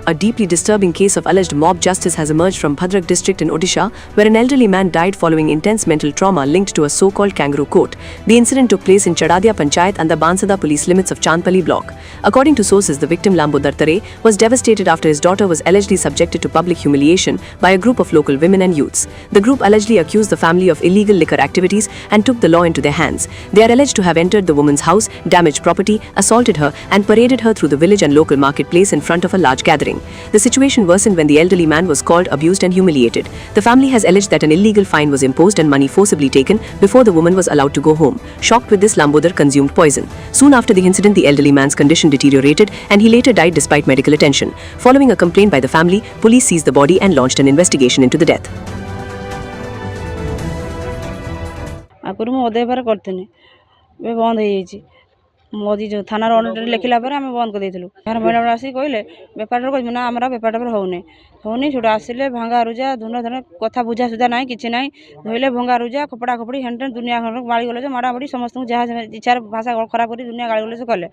A deeply disturbing case of alleged mob justice has emerged from Bhadrak district in Odisha, where an elderly man died following intense mental trauma linked to a so-called kangaroo court. The incident took place in Chadadia Panchayat and the Bansada police limits of Chandpalli block. According to sources, the victim Lambodar Tare was devastated after his daughter was allegedly subjected to public humiliation by a group of local women and youths. The group allegedly accused the family of illegal liquor activities and took the law into their hands. They are alleged to have entered the woman's house, damaged property, assaulted her, and paraded her through the village and local marketplace in front of a large gathering. The situation worsened when the elderly man was called, abused and humiliated. The family has alleged that an illegal fine was imposed and money forcibly taken before the woman was allowed to go home. Shocked with this, Lambodar consumed poison. Soon after the incident, the elderly man's condition deteriorated and he later died despite medical attention. Following a complaint by the family, police seized the body and launched an investigation into the death. Modi जो थाना order लिखला पर आम बंद कर देलु घर madam आसी कहले बेपार ना आमर बेपार होने होनी छोड़ आसिले भांगा रुजा धुन धुन कथा बुझा सुझा ना कि ना धोले भंगा रुजा कपड़ा खपड़ी हेन दुनिया गाड़ी गल माड़ा माड़ी समस्त जहाँ इच्छार भाषा खराब कर दुनिया गाड़ी गल कले।